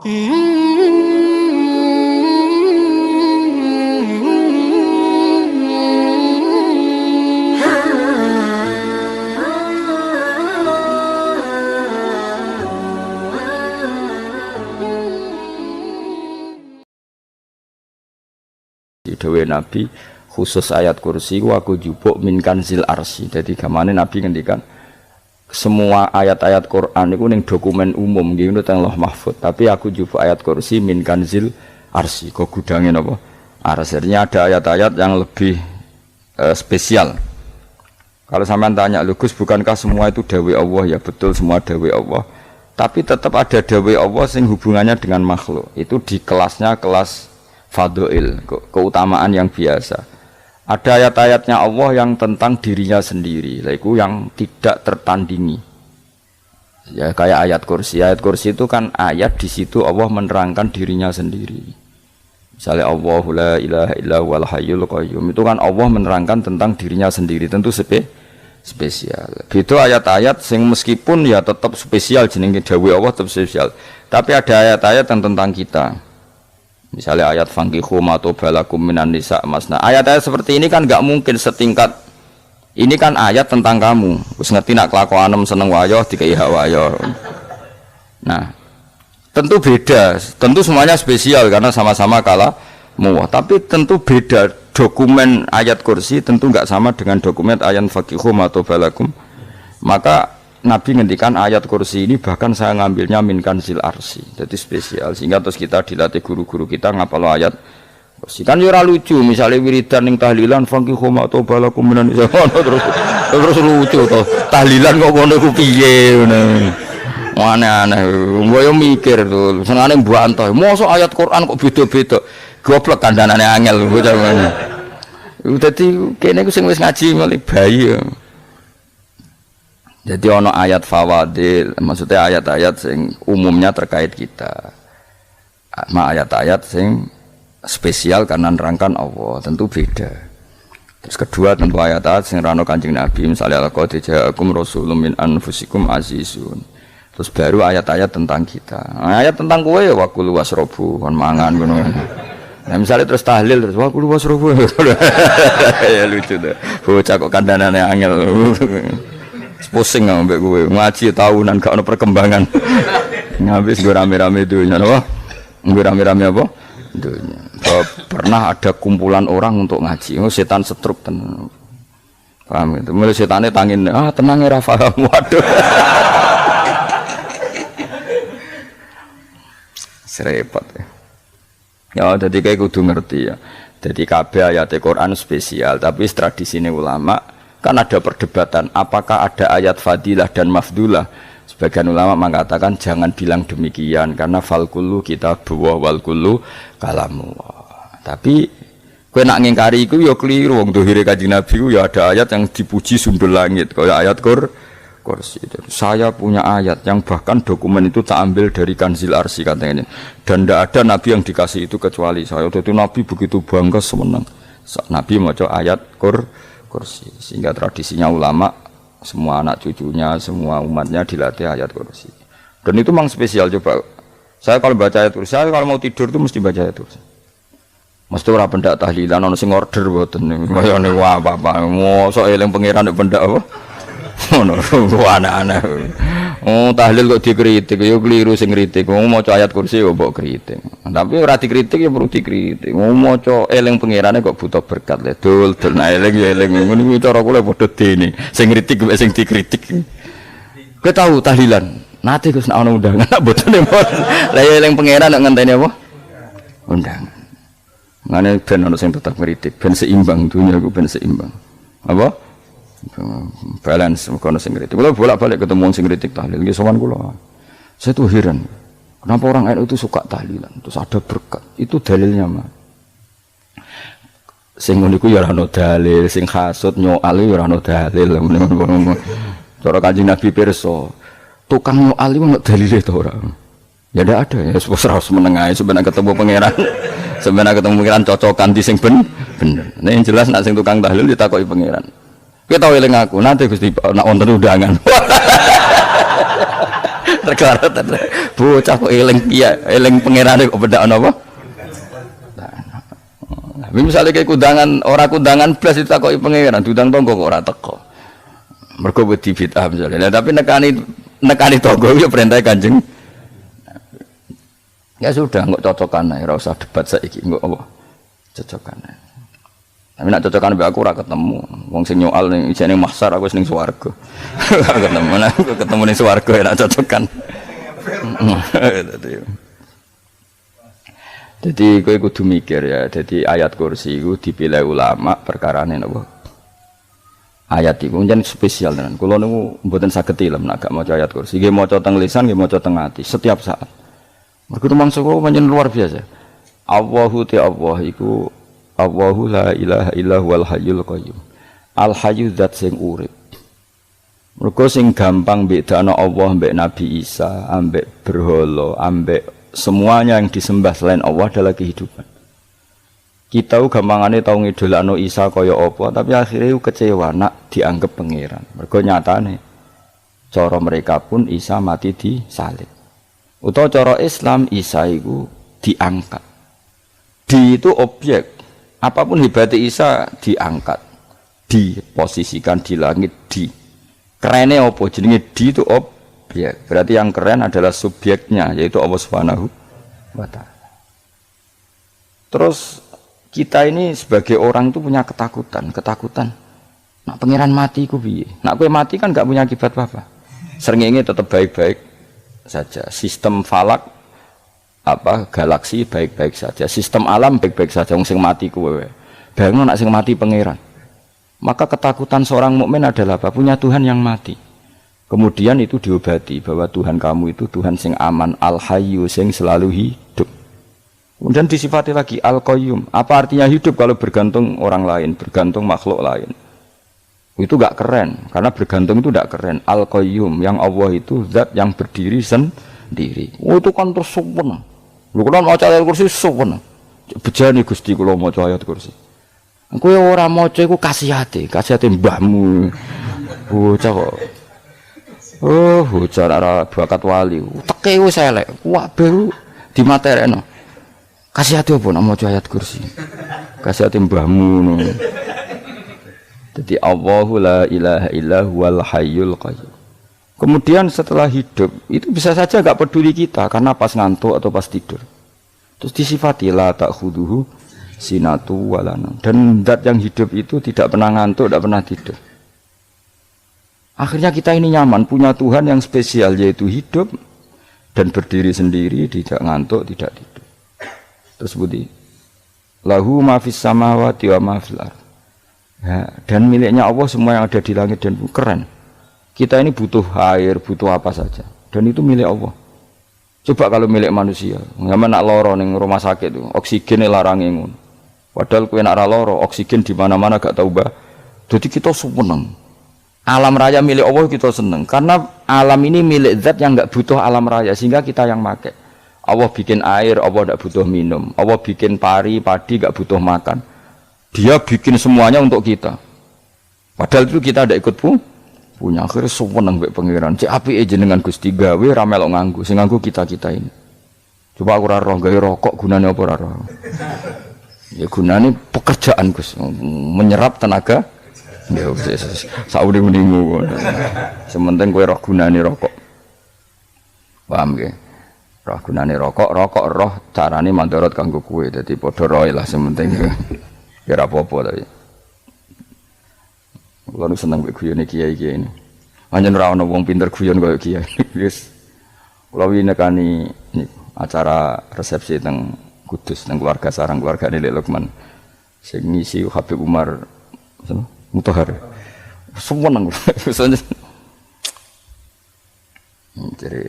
Dewe Nabi khusus ayat kursi aku jupuk min kanzil arsy. Jadi gamane Nabi ngendikan semua ayat-ayat Quran itu ning dokumen umum nggih teng Lauh Mahfuz, tapi aku jupuk ayat kursi min kanzil arsy. Kok gudange napa? Arsirnya ada ayat-ayat yang lebih spesial. Kalau sampean tanya, Gus bukankah semua itu dawuh Allah? Ya betul semua dawuh Allah. Tapi tetap ada dawuh Allah sing hubungannya dengan makhluk. Itu di kelasnya kelas fadhil, keutamaan yang biasa. Ada ayat-ayatnya Allah yang tentang dirinya sendiri, itu yang tidak tertandingi. Ya kayak ayat kursi. Ayat kursi itu kan ayat di situ Allah menerangkan dirinya sendiri. Misalnya Allah la ilaha illa huwal hayyul qayyum, itu kan Allah menerangkan tentang dirinya sendiri, tentu spesial. Itu ayat-ayat sing meskipun ya tetap spesial jenenge dawuh Allah tetap spesial. Tapi ada ayat-ayat yang tentang kita. Misalnya ayat fankihu ma tobalakum minan nisa masna. Ayat-ayat seperti ini kan enggak mungkin setingkat. Ini kan ayat tentang kamu. Wis ngerti nak kelakuanem seneng wayo dikai hak wayo. Nah, tentu beda. Tentu semuanya spesial karena sama-sama kalamu. Tapi tentu beda. Dokumen ayat kursi tentu enggak sama dengan dokumen ayat fankihu ma tobalakum. Maka Nabi ngendikan ayat kursi ini bahkan saya ngambilnya min kanzil arsy, jadi spesial sehingga terus kita dilatih guru-guru kita ngapalo ayat kursi. Kan ora lucu misalnya wiridan ning tahlilan fankihu ma tobalakum minan nisa terus lucu to. Tahlilan kok ngono ku piye ngono. Aneh-aneh. Mbok yo mikir to, senengane mbantah. Mosok ayat Quran kok beda-beda. Goblok kandhanane angel bocah ngono. Dadi kene ku sing wis ngaji mulai bayi. Jadi ono ayat fawadil, maksudnya ayat-ayat sing umumnya terkait kita. Ayat-ayat sing spesial karena nerangkan Allah, tentu beda. Terus kedua tentu ayat-ayat sing rano Kanjeng Nabi, misalnya laqad ja'akum rasulun min anfusikum azizun. Terus baru ayat-ayat tentang kita. Ayat tentang kowe ya waqulu wasrobu, kon mangan ngono. Nah, misalnya terus tahlil terus waqulu wasrobu. Ya lucu tuh. Bocah kok kandhanane angel. Pusing ambek kowe ngaji tahunan gak ono perkembangan. Ngabis gue rame-rame dunya apa? Gue rame-rame apa? Dunya. Pernah ada kumpulan orang untuk ngaji. Oh setan setruk tenan. Paham itu. Mulai setane tangin, tenang ya Rafa. Waduh. Serepot ya. Ya jadi kayak kudu ngerti ya. Jadi kabeh ayat Quran spesial, tapi tradisine ulama kan ada perdebatan apakah ada ayat fadilah dan mafdulah. Sebagian ulama mengatakan jangan bilang demikian karena fal kullu kitabullah wal kullu kalamullah. Tapi kowe nak ngingkari iku ya keliru. Wong dohire Kanjeng Nabi ku ya ada ayat yang dipuji sundul langit kaya ayat kursi. Saya punya ayat yang bahkan dokumen itu tak ambil dari kanzil arsy katanya. Dan tidak ada nabi yang dikasih itu kecuali saya. Itu nabi begitu bangga semenang. Nabi maca ayat kursi, sehingga tradisinya ulama semua anak cucunya semua umatnya dilatih ayat kursi. Dan itu memang spesial. Coba saya kalau baca ayat kursi, saya kalau mau tidur itu mesti baca ayat kursi. Mesti ora pendak tahlilan ono sing order mboten kayane wah apa mosok eling pangeran nek pendak apa ngono aneh-aneh. Oh tahlil kok dikritik ya keliru sing kritik. Wong maca ayat kursi kok mbok kritik. Tapi ora dikritik ya perlu dikritik. Wong maca eling pangerane kok butuh berkat le dul nah eling ya eling ngono iki cara kula padha dene. Sing kritik mek sing dikritik. Kowe tahu tahlilan? Nate Gus nek ana undangan mboten mboten. Lah ya eling pangeran nek ngenteni apa? Undangan. Ngene ben ana sing tetep kritik, ben seimbang dunia iku ben seimbang. Apa? Balance kono sing kritik. Kula bolak-balik ketemu sing kritik tahlil. Nggih sowan kula. Saya tuh heran. Kenapa orang NU itu suka tahlilan? Terus ada berkat. Itu dalilnya, Mas. Sing ngono iku ya ora ono dalil, sing hasud nyoal ya ora ono dalil. Cara Kanjeng Nabi pirsa, tukang nyoal iku ono dalile to ora? Ya ndak ada ya, harus menengahi sebenarnya ketemu pangeran. Sebenarnya ketemu pangeran cocokan di sing bener. Nah yang jelas nak sing tukang tahlil ditakoki pangeran. Kowe tau eling aku, nanti Gusti nak wonten undangan. Regaratan. Bocah kok eling kiai, eling pangerane kok bedakno apa? Misalnya kayak kundangan blas itu takoki pangeran, diundang tonggo kok ora teko. Mergo wedi bid'ah misalnya. Nah, tapi nekani tonggo ya perintah Kanjeng. Ya sudah, nggak cocokan ae, ora usah debat saiki, nggak apa. Cocokan ae. Tapi nak cocokan mbek aku ora ketemu. Wong sing nyoal ning ijene mahsyar aku wis ning swarga. Ketemu ning swarga ya nak cocokan. Jadi kowe kudu mikir ya. Jadi ayat kursi itu dipilih ulama perkarane napa? Ayat iku njen spesial tenan. Kula niku mboten saged ilem nek gak maca ayat kursi. Nggih maca teng lisan, nggih maca teng ati setiap saat. Mergo mangsa kula pancen luar biasa. Allahu ta Allah iku Allahu la ilaha illa huwal hayyul qayyum. Al hayyu zat sing urip. Mergo sing gampang bedakno Allah mbek Nabi Isa, ambek berhala, ambek semuanya yang disembah selain Allah adalah kehidupan. Kita gampangane tau ngidolakno Isa kaya apa, tapi akhirnya kecewa nak dianggap pangeran. Mergo nyatane cara mereka pun Isa mati disalib. Utawa cara Islam Isa itu diangkat. Di itu objek. Apapun hebatnya Isa diangkat. Diposisikan di langit di. Kerennya apa? Jenenge di itu objek. Berarti yang keren adalah subjeknya, yaitu Allah Subhanahu wa ta'ala. Terus kita ini sebagai orang itu punya ketakutan. Nak pangeran mati ku piye? Nak kowe mati kan gak punya akibat apa-apa. Srengenge tetap baik-baik saja. Sistem falak galaksi baik-baik saja. Sistem alam baik-baik saja. Wong sing mati kuwe. Bayangno nak sing mati pangeran. Maka ketakutan seorang mukmin adalah apa? Punya Tuhan yang mati. Kemudian itu diobati bahwa Tuhan kamu itu Tuhan sing aman, al-hayyu sing selalu hidup. Kemudian disifati lagi al-qayyum. Apa artinya hidup kalau bergantung orang lain, bergantung makhluk lain? Itu gak keren, karena bergantung itu gak keren. Al-qayyum, yang Allah itu zat yang berdiri sendiri. Oh, itu kan terus sempurna. Lu kan maca ayat kursi sempurna. Bejane Gusti kula maca ayat kursi. Kowe ora maca iku kasihate mbahmu. Bocah kok. Oh, bocah ora bakat wali. Teke wis elek. Wah, baru dimaterekno. Kasihate apa nek maca ayat kursi? Kasihate mbahmu. Jadi Allahu la ilaha illa huwal hayyul qayyum. Kemudian setelah hidup itu bisa saja gak peduli kita karena pas ngantuk atau pas tidur. Terus disifati la ta'khuduhu sinatu walana. Dan zat yang hidup itu tidak pernah ngantuk, tidak pernah tidur. Akhirnya kita ini nyaman punya Tuhan yang spesial yaitu hidup dan berdiri sendiri, tidak ngantuk, tidak tidur. Terus budi lahu ma fis samawati wa ma fil ardh. Ya, dan miliknya Allah semua yang ada di langit dan bumi. Keren. Kita ini butuh air, butuh apa saja, dan itu milik Allah. Coba kalau milik manusia, nggak nak loro ning rumah sakit itu, oksigennya larangi ngono. Padahal kowe nak loro, oksigen di mana-mana gak tahu bah. Jadi kita seneng. Alam raya milik Allah kita seneng, karena alam ini milik zat yang nggak butuh alam raya, sehingga kita yang make. Allah bikin air, Allah tidak butuh minum. Allah bikin padi gak butuh makan. Dia bikin semuanya untuk kita. Padahal itu kita tidak ikut punya. Akhirnya seneng mbek pangeran. Cek apike jenengan Gusti gawe ra melok nganggo. Sing nganggo kita-kita ini. Coba aku ora roh gawe rokok gunane apa ora roh. Ya gunane pekerjaan Gus, menyerap tenaga. Ya wis saudi-udingu. Sementing kowe roh gunane rokok. Paham nggih? Roh gunane rokok roh carane mandorot kanggo kowe. Dadi padha roe lah sementing. Ya apa-apa tapi. Kulo nu seneng mek guyone kiai-kiai ini. Pancen ora ana wong pinter guyon kaya kiai. Wis. Kulo wingi nekani acara resepsi teng Kudus teng keluarga sarang keluargane Lek Lukman. Sing ngisi Habib Umar Mutahar. Seneng. Jadi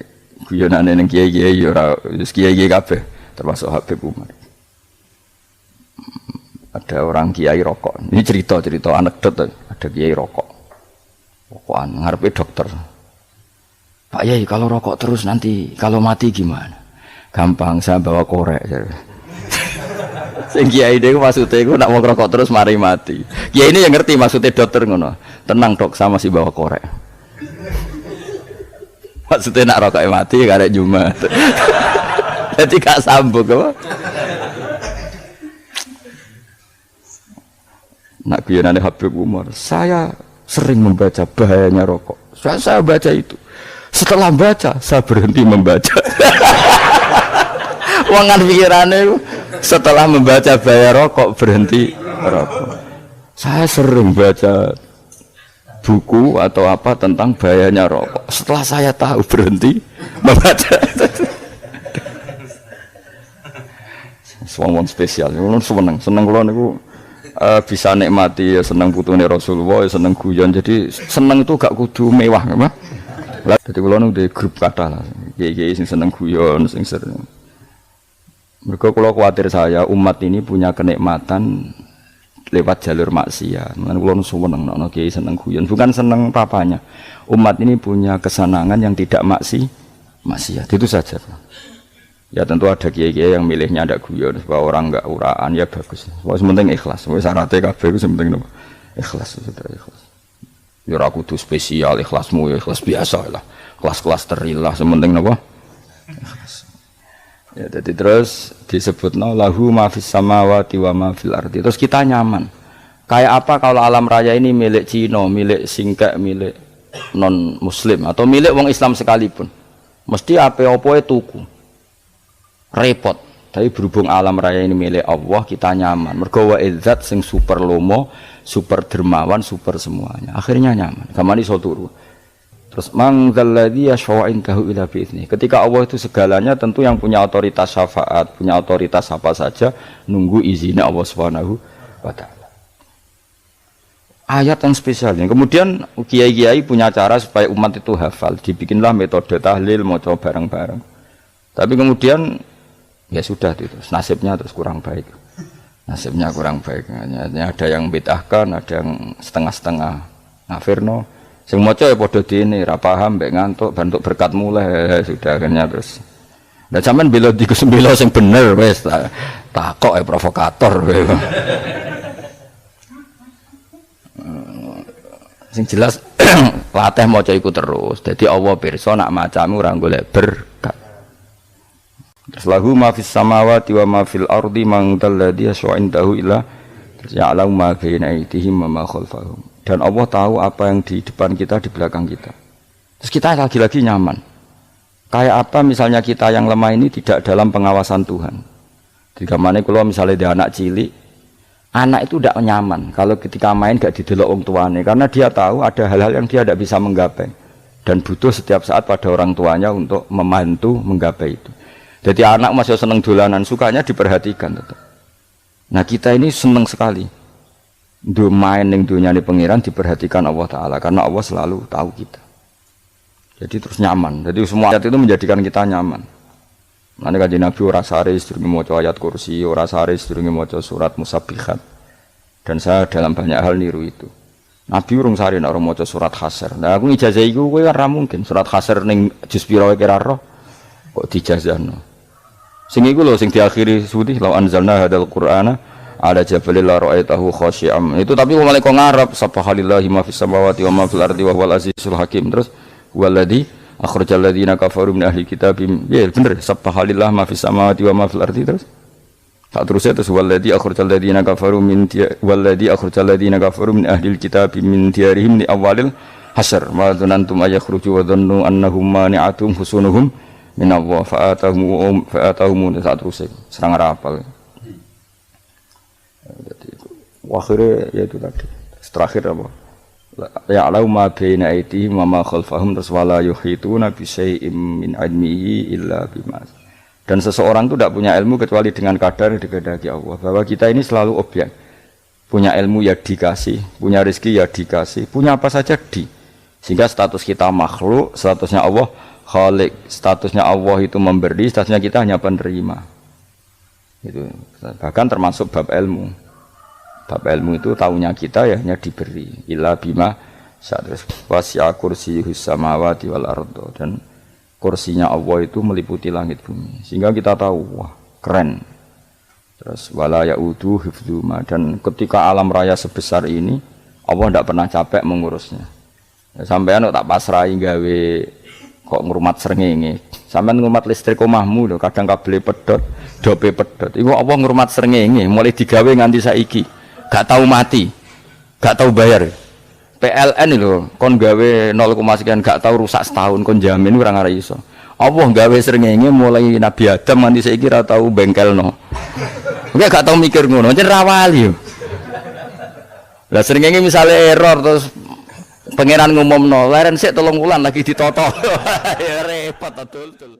guyonane ning kiai-kiai ora wis kiai-kiai kabeh termasuk Habib Umar. Ada orang kiai rokok. Ini cerita anekdot. Ada kiai rokok. Rokokan ngarepe dokter. Pak Yai, kalau rokok terus nanti kalau mati gimana? Gampang, saya bawa korek. Sing kiai dhewe maksudnya iku nak mau rokok terus mari mati. Kiai ini yang ngerti maksudnya dokter ngono. Tenang dok, sama si bawa korek. Maksudnya nak rokok mati karek Jumat. Jadi gak sambung apa? Nak guyonane Habib Umar, saya sering membaca bahayanya rokok. Saya baca itu. Setelah baca, saya berhenti membaca. Wangan pikirannya setelah membaca bahaya rokok berhenti rokok. Saya sering baca buku atau apa tentang bahayanya rokok. Setelah saya tahu berhenti membaca. Wong spesial, seneng kalau niku bisa nikmati ya seneng putune Rasulullah, ya seneng guyon. Jadi seneng itu gak kudu mewah, apa? Lah dadi kula nu di grup kathah lah. Kiai-kiai sing seneng guyon, sing sering. Mereka kalau khawatir saya umat ini punya kenikmatan lewat jalur maksiat. Mulane kula nu seneng nek kiai seneng guyon, bukan seneng papanya. Umat ini punya kesenangan yang tidak maksiat. Itu saja. Ya tentu ada kiai-kiai yang milihnya ada guyon supaya orang enggak uraan ya bagus. Wis penting ikhlas. Wis syaratnya kabeh iku sing penting ikhlas sudah ikhlas. Ya ora kudu spesial ikhlasmu ya ikhlas biasa lah. Kelas-kelas terilah sementing napa? Ikhlas. Ya jadi terus disebutna lahu ma fis samawati wa ma fil ardi. Terus kita nyaman. Kayak apa kalau alam raya ini milik Cina, milik singkek, milik non muslim atau milik wong Islam sekalipun. Mesti apa-apa tuku. Repot. Tapi berhubung alam raya ini milik Allah, kita nyaman. Mergo wa izzat sing super lomo, super dermawan, super semuanya. Akhirnya nyaman. Kamani iso turu. Terus man dzalladzi yashfa'u indahu illa bi'idznih. Ketika Allah itu segalanya, tentu yang punya otoritas syafaat, punya otoritas apa saja nunggu izinnya Allah Subhanahu wa taala. Ayat yang spesial. Kemudian kiai-kiai punya cara supaya umat itu hafal. Dibikinlah metode tahlil mau coba bareng-bareng. Tapi kemudian ya sudah itu nasibnya terus kurang baik. Nasibnya kurang baik. Hanya ada yang bid'ahkan, ada yang setengah-setengah ngafirno. Sing maca ya padha dene, ra paham mbek ngantuk, bentuk berkat mulai sudah akhirnya terus. Lah sampean bela di kesembelo sing bener wis takok provokator kowe. Sing jelas latih maca iku terus. Dadi Allah pirsa nak macamu ora golek berkat. Terus lahu ma fis samawati wa ma fil ardi man dalladhi yashfa'u indahu illa ya'lamu ma baina aydihim wa ma khalfahum. Dan Allah tahu apa yang di depan kita, di belakang kita. Terus kita lagi-lagi nyaman. Kayak apa misalnya kita yang lemah ini tidak dalam pengawasan Tuhan. Di kamane kalau misalnya dia anak cilik, anak itu tidak nyaman kalau ketika main gak didelok wong tuane, karena dia tahu ada hal-hal yang dia tidak bisa menggapai dan butuh setiap saat pada orang tuanya untuk membantu menggapai itu. Jadi anak masih seneng dolanan, sukanya diperhatikan tetap. Nah kita ini seneng sekali. Main yang dunia ini pengiran diperhatikan Allah Ta'ala karena Allah selalu tahu kita. Jadi terus nyaman. Jadi semua ayat itu menjadikan kita nyaman. Nanti kaji Nabi ora sare sedurunge maca ayat kursi, ora sare sedurunge maca surat Musabbihat. Dan saya dalam banyak hal niru itu. Nabi urung sare nek ora maca surat Hasyr. Nah aku ijazah iku kowe ora mungkin surat Hasyr ning juz pira kira roh kok dijazahno. Sing iku lho sing diakhiri suwi law anzalna hadzal qur'ana ada jabalil la ra'aitahu khashi'am. Itu tapi mulai kok ngarep subhanallahi ma fis samawati wa ma fil ardi wa huwal azizul hakim. Terus waladzi akhrajal ladzina kafaru min ahli kitab. Ya bener subhanallahi ma fis samawati wa ma fil ardi terus. Tak terusnya terus waladzi akhrajal ladzina kafaru min waladzi akhrajal ladzina kafaru min ahli kitab min diyarihim li awalil hasyr. Ma dzanantum ayakhruju wa dhannu annahum mani'atum husunuhum min Allah fa'atahum tak terusnya serang rapal. Jadi akhirnya ya itu tadi terakhir apa ya alau ma baina aydihim wa ma khalfahum wala yuhituna bi syai'in min ilmihi illa bima. Dan seseorang itu tidak punya ilmu kecuali dengan kadar dikehendaki Allah. Bahwa kita ini selalu objek. Punya ilmu ya dikasih, punya rezeki ya dikasih, punya apa saja di. Sehingga status kita makhluk, statusnya Allah khalik, statusnya Allah itu memberi, statusnya kita hanya penerima. Itu bahkan termasuk bab ilmu. Bab ilmu itu taunya kita ya hanya diberi illa bima sa'atus wasi'a kursiyus samawati wal ardo, dan kursinya Allah itu meliputi langit bumi sehingga kita tahu wah keren. Terus wala ya'udu hifdzuma, dan ketika alam raya sebesar ini Allah tidak pernah capek mengurusnya. Ya, sampean tak pasrahi gawe kok ngurmat srengenge. Sampeyan ngurmat listrik omahmu lho, kadang kabel pedhot, dope pedhot. Iku apa ngurmat srengenge mulai digawe nganti saiki. Gak tahu mati. Gak tahu bayar. PLN lho, kon gawe 0, sekian gak tahu rusak setahun kon jamin ora ngara iso. Allah gawe srengenge mulai Nabi Adam nganti saiki ora tahu bengkelno. Oke gak tahu mikir ngono, jen rawali yo. Lah srengenge misale error terus pangeran ngumumno, leren sik 3 wulan lagi ditoto. Ya repot adul.